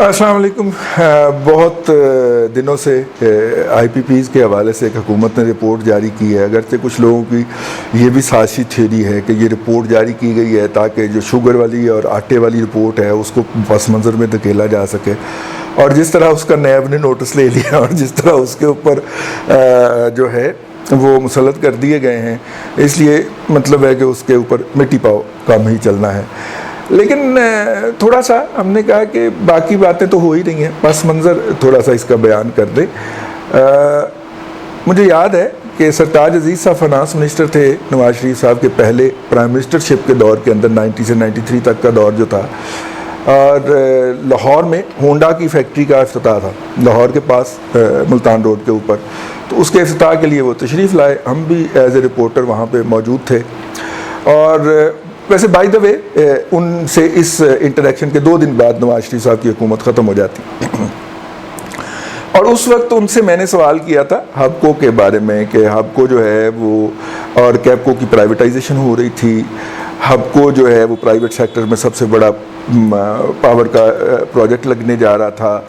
السلام علیکم. بہت دنوں سے آئی پی پیز کے حوالے سے ایک حکومت نے رپورٹ جاری کی ہے. اگرچہ کچھ لوگوں کی یہ بھی سازشی تھیوری ہے کہ یہ رپورٹ جاری کی گئی ہے تاکہ جو شوگر والی اور آٹے والی رپورٹ ہے اس کو پس منظر میں دھکیلا جا سکے, اور جس طرح اس کا نیب نے نوٹس لے لیا اور جس طرح اس کے اوپر جو ہے وہ مسلط کر دیے گئے ہیں, اس لیے مطلب ہے کہ اس کے اوپر مٹی پاؤ کام ہی چلنا ہے. لیکن تھوڑا سا ہم نے کہا کہ باقی باتیں تو ہو ہی رہی ہیں, پس منظر تھوڑا سا اس کا بیان کر دیں. مجھے یاد ہے کہ سرتاج عزیز صاحب فائنانس منسٹر تھے نواز شریف صاحب کے پہلے پرائم منسٹرشپ کے دور کے اندر 90 سے 93 تک کا دور جو تھا, اور لاہور میں ہونڈا کی فیکٹری کا افتتاح تھا لاہور کے پاس ملتان روڈ کے اوپر. تو اس کے افتتاح کے لیے وہ تشریف لائے, ہم بھی ایز اے رپورٹر وہاں پہ موجود تھے. اور ویسے بائی دا وے ان سے اس انٹریکشن کے 2 دن بعد نواز شریف صاحب کی حکومت ختم ہو جاتی. اور اس وقت ان سے میں نے سوال کیا تھا ہبکو کے بارے میں کہ ہبکو جو ہے وہ, اور کیپکو کی پرائیویٹائزیشن ہو رہی تھی. ہبکو جو ہے وہ پرائیویٹ سیکٹر میں سب سے بڑا پاور کا پروجیکٹ لگنے جا رہا تھا.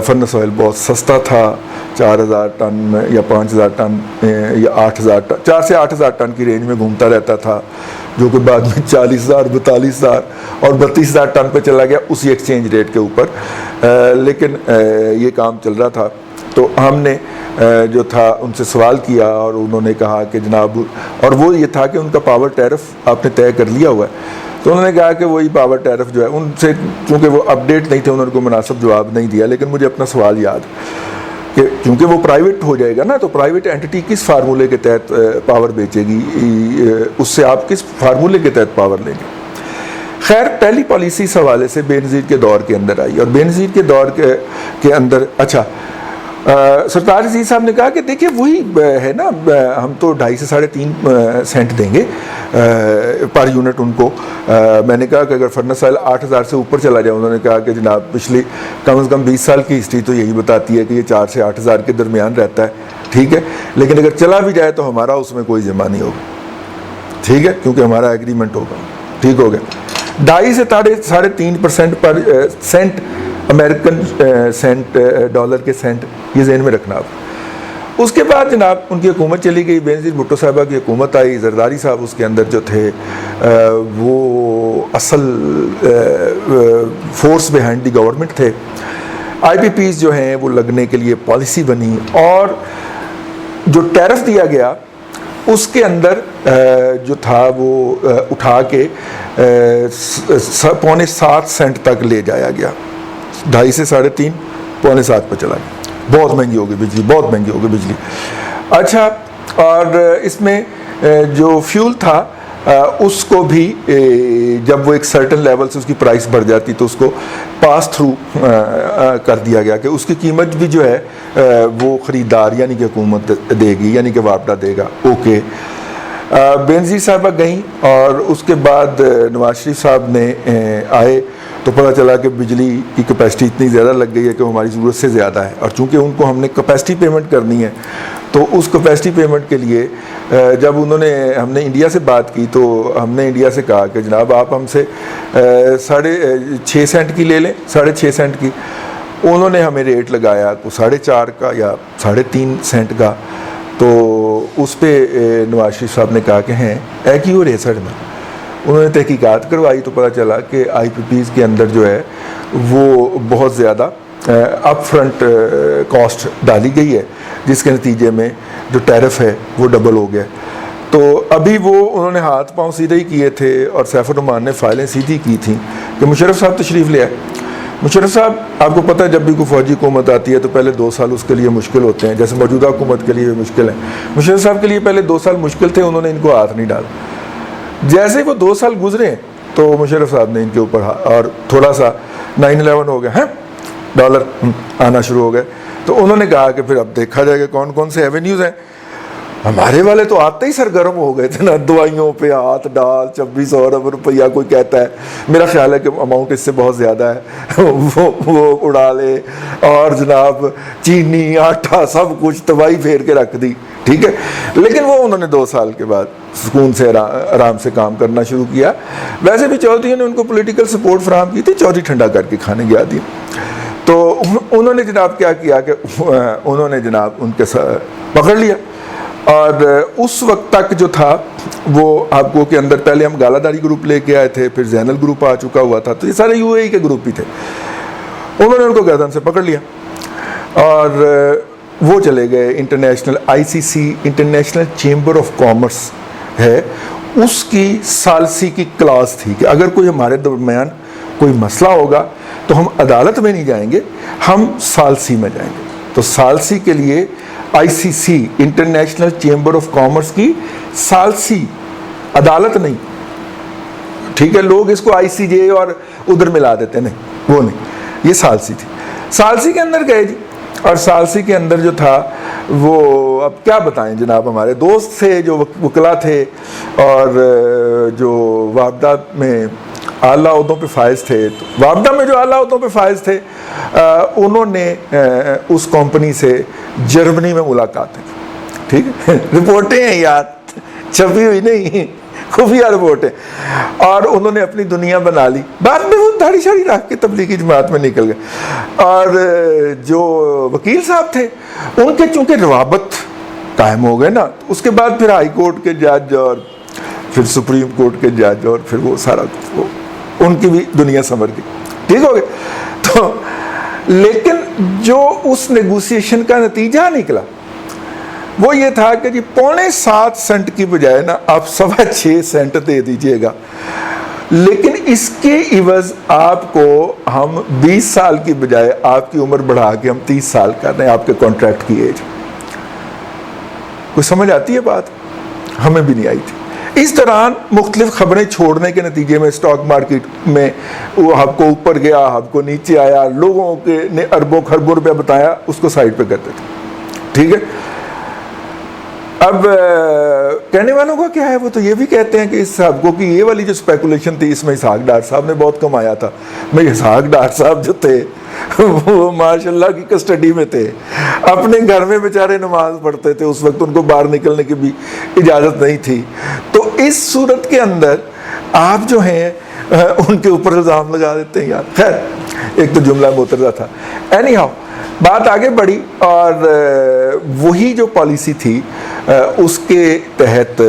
فرنس آئل بہت سستا تھا, 4000 ٹن یا 5000 ٹن یا 8000 ٹن, 4 سے 8000 ٹن کی رینج میں گھومتا رہتا تھا, جو کہ بعد میں 40,000 42,000 اور 32,000 ٹن پہ چلا گیا اسی ایکسچینج ریٹ کے اوپر. لیکن یہ کام چل رہا تھا. تو ہم نے جو تھا ان سے سوال کیا اور انہوں نے کہا کہ جناب, اور وہ یہ تھا کہ ان کا پاور ٹیرف آپ نے طے کر لیا ہوا ہے. تو انہوں نے کہا کہ وہی پاور ٹیرف جو ہے, ان سے چونکہ وہ اپڈیٹ نہیں تھے انہوں نے کوئی مناسب جواب نہیں دیا. لیکن مجھے اپنا سوال یاد کہ کیونکہ وہ پرائیویٹ ہو جائے گا نا, تو پرائیویٹ اینٹی کس فارمولے کے تحت پاور بیچے گی, اس سے آپ کس فارمولے کے تحت پاور لیں گے. خیر, پہلی پالیسی اس حوالے سے بے نظیر کے دور کے اندر آئی, اور بے نظیر کے دور کے اندر اچھا سرتاج عزیز صاحب نے کہا کہ دیکھیے وہی ہے نا, ہم تو 2.5 سے 3.5 سینٹ دیں گے پر یونٹ ان کو. میں نے کہا کہ اگر فرنس آئل 8,000 سے اوپر چلا جائے, انہوں نے کہا کہ جناب پچھلی کم از کم 20 سال کی ہسٹری تو یہی بتاتی ہے کہ یہ 4 سے 8,000 کے درمیان رہتا ہے. ٹھیک ہے, لیکن اگر چلا بھی جائے تو ہمارا اس میں کوئی ذمہ نہیں ہوگا. ٹھیک ہے, کیونکہ ہمارا ایگریمنٹ ہوگا. ٹھیک ہو گیا. 2.5 سے 3.5% پر سینٹ, امریکن سینٹ, ڈالر کے سینٹ, یہ ذہن میں رکھنا آپ. اس کے بعد جناب ان کی حکومت چلی گئی, بینظیر بھٹو صاحبہ کی حکومت آئی. زرداری صاحب اس کے اندر جو تھے وہ اصل فورس بیہائنڈ دی گورنمنٹ تھے. آئی پی پیز جو ہیں وہ لگنے کے لیے پالیسی بنی, اور جو ٹیرف دیا گیا اس کے اندر جو تھا وہ اٹھا کے 7.25 سینٹ تک لے جایا گیا. 2.5 سے 3.5, 7.25 پہ چلا گیا. بہت مہنگی ہوگی بجلی, بہت مہنگی ہوگی بجلی. اچھا, اور اس میں جو فیول تھا اس کو بھی جب وہ ایک سرٹن لیول سے اس کی پرائس بڑھ جاتی تو اس کو پاس تھرو کر دیا گیا کہ اس کی قیمت بھی جو ہے وہ خریدار یعنی کہ حکومت دے گی, یعنی کہ واپڈا دے گا. اوکے, بینظیر صاحبہ گئیں اور اس کے بعد نواز شریف صاحب نے آئے تو پتہ چلا کہ بجلی کی کیپیسٹی اتنی زیادہ لگ گئی ہے کہ ہماری ضرورت سے زیادہ ہے. اور چونکہ ان کو ہم نے کیپیسٹی پیمنٹ کرنی ہے تو اس کیپیسٹی پیمنٹ کے لیے جب ہم نے انڈیا سے بات کی تو ہم نے انڈیا سے کہا کہ جناب آپ ہم سے 6.5 سینٹ کی لے لیں, 6.5 سینٹ کی. انہوں نے ہمیں ریٹ لگایا تو 4.5 کا یا 3.5 سینٹ کا. تو اس پہ نواز شریف صاحب نے کہا کہ ہیں اے کی ہو ریسڑ میں. انہوں نے تحقیقات کروائی تو پتہ چلا کہ آئی پی پیز کے اندر جو ہے وہ بہت زیادہ اپ فرنٹ کاسٹ ڈالی گئی ہے, جس کے نتیجے میں جو ٹیرف ہے وہ ڈبل ہو گیا. تو ابھی وہ انہوں نے ہاتھ پاؤں سیدھے ہی کیے تھے اور سیف الرحمان نے فائلیں سیدھی کی تھیں کہ مشرف صاحب تشریف لے آئے. مشرف صاحب, آپ کو پتہ ہے جب بھی کوئی فوجی حکومت آتی ہے تو پہلے 2 سال اس کے لیے مشکل ہوتے ہیں, جیسے موجودہ حکومت کے لیے مشکل ہیں. مشرف صاحب کے لیے پہلے 2 سال مشکل تھے, انہوں نے ان کو ہاتھ نہیں ڈالا. جیسے ہی وہ 2 سال گزرے تو مشرف صاحب نے ان کے اوپر, اور تھوڑا سا 9/11 ہو گیا ہیں, ڈالر آنا شروع ہو گئے. تو انہوں نے کہا کہ پھر اب دیکھا جائے گا کون کون سے ایونیوز ہیں. ہمارے والے تو آتے ہی سرگرم ہو گئے تھے نا, دوائیوں پہ ہاتھ ڈال, 2600 ارب روپیہ کوئی کہتا ہے, میرا خیال ہے کہ اماؤنٹ اس سے بہت زیادہ ہے, وہ اڑا لے, اور جناب چینی آٹا سب کچھ تباہی پھیر کے رکھ دی. ٹھیک ہے, لیکن وہ انہوں نے 2 سال کے بعد سکون سے آرام سے کام کرنا شروع کیا. ویسے بھی چودھری نے ان کو پولیٹیکل سپورٹ فراہم کی تھی, چودھری ٹھنڈا کر کے کھانے گیا دی. تو انہوں نے جناب کیا کیا کہ انہوں نے جناب ان کے ساتھ پکڑ لیا، اور اس وقت تک جو تھا وہ آپ کو کہ اندر پہلے ہم گالاداری گروپ لے کے آئے تھے، پھر زینل گروپ آ چکا ہوا تھا، تو یہ سارے UAE کے گروپ ہی تھے. انہوں نے ان کو گردن سے پکڑ لیا اور وہ چلے گئے international ICC international chamber of commerce ہے، اس کی ثالثی کی کلاس تھی کہ اگر کوئی ہمارے درمیان کوئی مسئلہ ہوگا تو ہم عدالت میں نہیں جائیں گے، ہم ثالثی میں جائیں گے. تو ثالثی کے لیے ICC international chamber of commerce کی ثالثی، عدالت نہیں. ٹھیک ہے، لوگ اس کو ICJ اور ادھر ملا دیتے، نہیں وہ نہیں، یہ ثالثی تھی. ثالثی کے اندر گئے جی، اور ثالثی کے اندر جو تھا وہ اب کیا بتائیں جناب، ہمارے دوست تھے جو وکلا تھے اور جو وابدات میں اعلیٰ عہدوں پہ فائز تھے. تو وابدہ میں جو اعلیٰ عہدوں پہ فائز تھے انہوں نے اس کمپنی سے جرمنی میں ملاقاتیں، ٹھیک ہے، رپورٹیں ہیں یار، چھپی ہوئی نہیں، خفیہ رپورٹیں، اور انہوں نے اپنی دنیا بنا لی. بعد میں وہ داڑھی شاڑھی رکھ کے تبلیغی جماعت میں نکل گئے. اور جو وکیل صاحب تھے ان کے چونکہ روابط قائم ہو گئے نا، اس کے بعد پھر ہائی کورٹ کے جج اور پھر سپریم کورٹ کے جج اور پھر وہ سارا ان کی بھی دنیا سنور گئی، ٹھیک ہو گئے. تو لیکن جو اس نیگوسیشن کا نتیجہ نکلا وہ یہ تھا کہ جی 7.25 سینٹ کی بجائے نا آپ 6.25 سینٹ دے دیجئے گا، لیکن اس کے عوض آپ کو ہم 20 سال کی بجائے آپ کی عمر بڑھا کے ہم 30 سال کر رہے ہیں آپ کے کانٹریکٹ کی ایج. کوئی سمجھ آتی ہے بات؟ ہمیں بھی نہیں آئی تھی. اس دوران مختلف خبریں چھوڑنے کے نتیجے میں اسٹاک مارکیٹ میں وہ ہب کو اوپر گیا، ہب کو نیچے آیا، لوگوں کے نے اربوں خربوں روپیہ بتایا، اس کو سائڈ پہ کرتے تھے. ٹھیک ہے، اب کہنے والوں کا کیا ہے، وہ تو یہ بھی کہتے ہیں کہ اس ہب کو کی یہ والی جو اسپیکولیشن تھی اس میں اسحاق ڈار صاحب نے بہت کمایا تھا. میں اسحاق ڈار صاحب جو تھے وہ ماشاءاللہ کی کسٹڈی میں تھے، اپنے گھر میں بیچارے نماز پڑھتے تھے، اس وقت ان کو باہر نکلنے کی بھی اجازت نہیں تھی. تو اس صورت کے اندر آپ جو ہیں ان کے اوپر الزام لگا دیتے ہیں یار. خیر ایک تو جملہ معترضہ تھا. اینی ہاؤ بات آگے بڑھی اور وہی جو پالیسی تھی اس کے تحت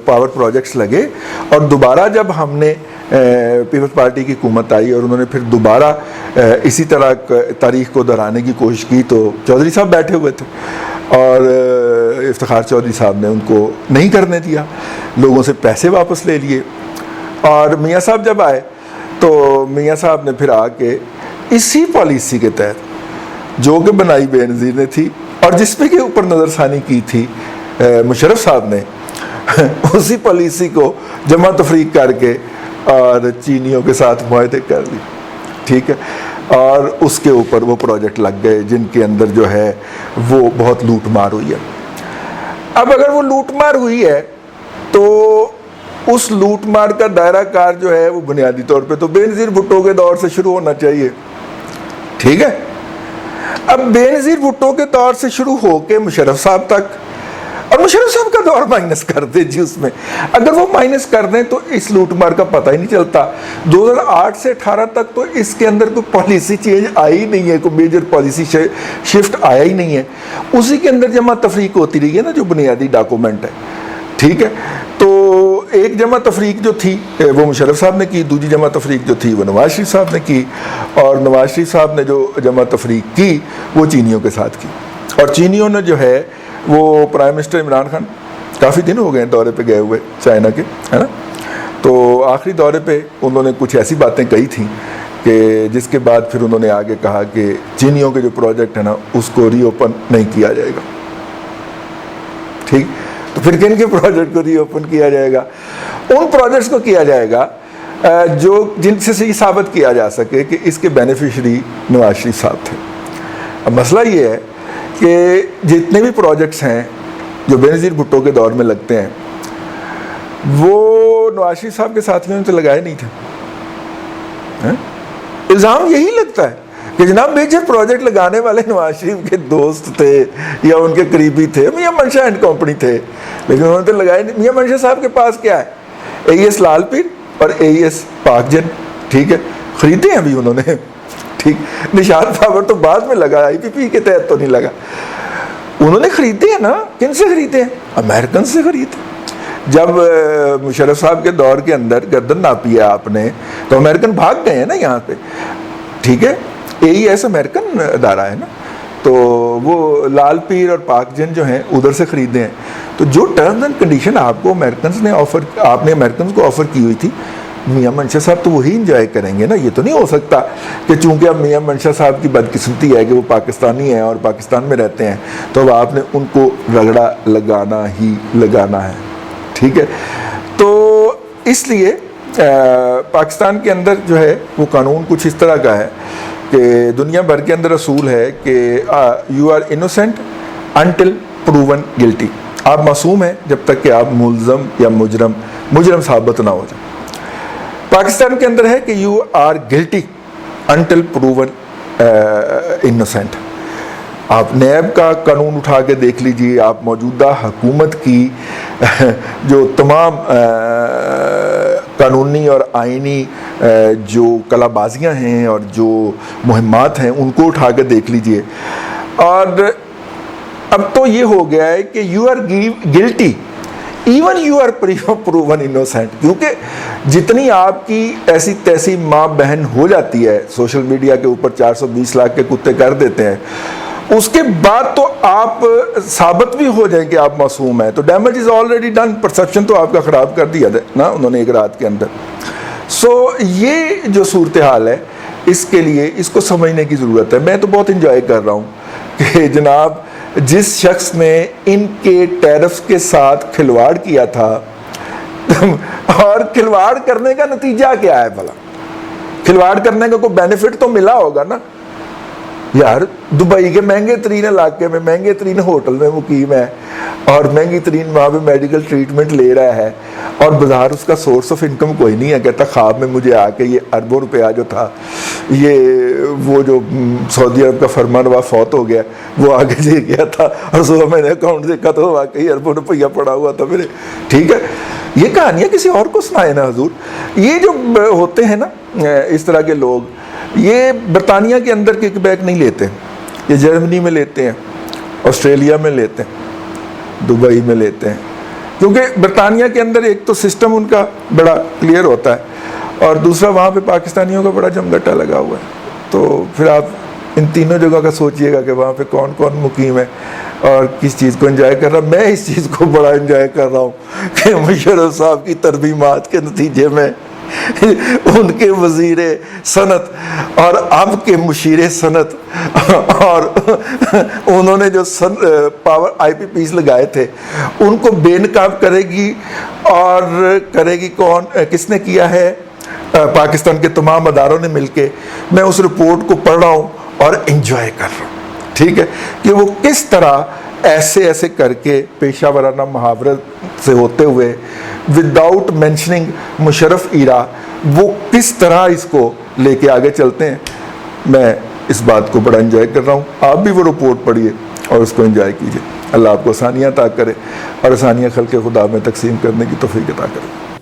پاور پروجیکٹس لگے، اور دوبارہ جب ہم نے پیپلز پارٹی کی حکومت آئی اور انہوں نے پھر دوبارہ اسی طرح تاریخ کو دہرانے کی کوشش کی تو چودھری صاحب بیٹھے ہوئے تھے اور افتخار چودھری صاحب نے ان کو نہیں کرنے دیا، لوگوں سے پیسے واپس لے لیے. اور میاں صاحب جب آئے تو میاں صاحب نے پھر آ کے اسی پالیسی کے تحت جو کہ بنائی بے نظیر نے تھی اور جس پہ کے اوپر نظر ثانی کی تھی مشرف صاحب نے، اسی پالیسی کو جمع تفریق کر کے اور چینیوں کے ساتھ معاہدے کر لی. ٹھیک ہے، اور اس کے اوپر وہ پروجیکٹ لگ گئے جن کے اندر جو ہے وہ بہت لوٹ مار ہوئی ہے. اب اگر وہ لوٹ مار ہوئی ہے تو اس لوٹ مار کا دائرہ کار جو ہے وہ بنیادی طور پہ تو بے نظیر بھٹو کے دور سے شروع ہونا چاہیے. ٹھیک ہے، اب بے نظیر بھٹو کے دور سے شروع ہو کے مشرف صاحب تک، اور مشرف صاحب کا دور مائنس کر دیں جی اس میں، اگر وہ مائنس کر دیں تو اس لوٹ مار کا پتہ ہی نہیں چلتا. 2008 سے 18 تک تو اس کے اندر کوئی پالیسی چینج آئی نہیں ہے، کوئی میجر پالیسی شفٹ آیا ہی نہیں ہے. اسی کے اندر جمع تفریق ہوتی رہی ہے نا جو بنیادی ڈاکومنٹ ہے. ٹھیک ہے، تو ایک جمع تفریق جو تھی وہ مشرف صاحب نے کی، دوسری جمع تفریق جو تھی وہ نواز شریف صاحب نے کی، اور نواز شریف صاحب نے جو جمع تفریق کی وہ چینیوں کے ساتھ کی. اور چینیوں نے جو ہے وہ پرائم منسٹر عمران خان کافی دن ہو گئے ہیں دورے پہ گئے ہوئے چائنا کے، ہے نا، تو آخری دورے پہ انہوں نے کچھ ایسی باتیں کہی تھیں کہ جس کے بعد پھر انہوں نے آگے کہا کہ چینیوں کے جو پروجیکٹ ہے نا اس کو ری اوپن نہیں کیا جائے گا. ٹھیک، تو پھر کن کے پروجیکٹ کو ری اوپن کیا جائے گا؟ ان پروجیکٹس کو کیا جائے گا جو جن سے یہ ثابت کیا جا سکے کہ اس کے بینیفیشری نواز شریف صاحب تھے. اب مسئلہ یہ ہے کہ جتنے بھی پروجیکٹس ہیں جو بے نظیر بھٹو کے دور میں لگتے ہیں وہ نواز شریف صاحب کے ساتھیوں نے تو لگائے نہیں تھے. الزام یہی لگتا ہے کہ جناب میجر پروجیکٹ لگانے والے نواز شریف کے دوست تھے یا ان کے قریبی تھے، میاں منشا اینڈ کمپنی تھے، لیکن انہوں نے تو لگائے نہیں. میاں منشا صاحب کے پاس کیا ہے؟ AES لال پیر اور AES پاک جن. ٹھیک ہے، خریدے ہیں ابھی انہوں نے، ٹھیک، نشان پاور تو بعد میں لگا، IPP کے تحت تو نہیں لگا، انہوں نے خریدے ہیں نا. کن سے خریدے ہیں؟ امریکن سے خریدے. جب مشرف صاحب کے دور کے اندر گردن ناپی ہے آپ نے تو امریکن بھاگ گئے ہیں نا یہاں پہ، ٹھیک ہے، AES امریکن ادارہ ہے نا، تو وہ لال پیر اور پاک جن جو ہیں ادھر سے خریدے ہیں. تو جو ٹرمز اینڈ کنڈیشن آپ کو امریکنز نے آپ نے امریکنز کو آفر کی ہوئی تھی، میاں منشا صاحب تو وہی انجوائے کریں گے نا. یہ تو نہیں ہو سکتا کہ چونکہ اب میاں منشا صاحب کی بدقسمتی ہے کہ وہ پاکستانی ہیں اور پاکستان میں رہتے ہیں تو اب آپ نے ان کو رگڑا لگانا ہی لگانا ہے، ٹھیک ہے. تو اس لیے پاکستان کے اندر جو ہے وہ قانون کچھ اس طرح کا ہے کہ دنیا بھر کے اندر اصول ہے کہ you are innocent until proven guilty. آپ معصوم ہیں جب تک کہ آپ ملزم یا مجرم ثابت نہ ہو جائیں. پاکستان کے اندر ہے کہ you are guilty until proven innocent. آپ نیب کا قانون اٹھا کے دیکھ لیجئے، آپ موجودہ حکومت کی جو تمام قانونی اور آئینی جو کلا بازیاں ہیں اور جو مہمات ہیں ان کو اٹھا کے دیکھ لیجئے. اور اب تو یہ ہو گیا ہے کہ you are guilty even you are proven innocent, کیونکہ جتنی آپ کی ایسی تیسی ماں بہن ہو جاتی ہے، سوشل میڈیا کے اوپر 420 لاکھ کے کتے کر دیتے ہیں، اس کے بعد تو آپ ثابت بھی ہو جائیں کہ آپ معصوم ہیں تو damage is already done. Perception تو آپ کا خراب کر دیا نا انہوں نے ایک رات کے اندر. سو یہ جو صورتحال ہے اس کے لیے اس کو سمجھنے کی ضرورت ہے. میں تو بہت انجوائے کر رہا ہوں کہ جناب جس شخص نے ان کے ٹیرفز کے ساتھ کھلواڑ کیا تھا اور کھلواڑ کرنے کا نتیجہ کیا ہے بھلا؟ کھلواڑ کرنے کا کوئی بینیفٹ تو ملا ہوگا نا یار. دبئی کے مہنگے ترین علاقے میں مہنگے ترین ہوٹل میں مقیم ہے اور مہنگی ترین وہاں پہ میڈیکل ٹریٹمنٹ لے رہا ہے اور بظاہر اس کا سورس آف انکم کوئی نہیں ہے. کہتا خواب میں مجھے آ کے یہ اربوں روپیہ جو تھا، یہ وہ جو سعودی عرب کا فرمان روا فوت ہو گیا وہ آگے دے گیا تھا اور صبح میں نے اکاؤنٹ دیکھا تو واقعی اربوں روپیہ پڑا ہوا تھا میرے. ٹھیک ہے، یہ کہانیاں کسی اور کو سنائے نا حضور. یہ جو ہوتے ہیں نا اس طرح کے لوگ، یہ برطانیہ کے اندر کک بیک نہیں لیتے، یہ جرمنی میں لیتے ہیں، آسٹریلیا میں لیتے ہیں، دبئی میں لیتے ہیں، کیونکہ برطانیہ کے اندر ایک تو سسٹم ان کا بڑا کلیئر ہوتا ہے اور دوسرا وہاں پہ پاکستانیوں کا بڑا جمگٹا لگا ہوا ہے. تو پھر آپ ان تینوں جگہ کا سوچئے گا کہ وہاں پہ کون کون مقیم ہے اور کس چیز کو انجوائے کر رہا. میں اس چیز کو بڑا انجوائے کر رہا ہوں کہ مشرف صاحب کی ترمیمات کے نتیجے میں ان کے وزیر صنعت اور اب کے مشیر صنعت اور انہوں نے جو پاور IPPs لگائے تھے ان کو بے نقاب کرے گی. اور کرے گی کون؟ کس نے کیا ہے؟ پاکستان کے تمام اداروں نے مل کے. میں اس رپورٹ کو پڑھ رہا ہوں اور انجوائے کر رہا ہوں، ٹھیک ہے، کہ وہ کس طرح ایسے کر کے پیشہ ورانہ محاورت سے ہوتے ہوئے وداؤٹ مینشننگ مشرف ایرا وہ کس طرح اس کو لے کے آگے چلتے ہیں. میں اس بات کو بڑا انجوائے کر رہا ہوں. آپ بھی وہ رپورٹ پڑھیے اور اس کو انجوائے کیجیے. اللہ آپ کو آسانیاں عطا کرے اور آسانیاں خلق خدا میں تقسیم کرنے کی توفیق عطا کرے.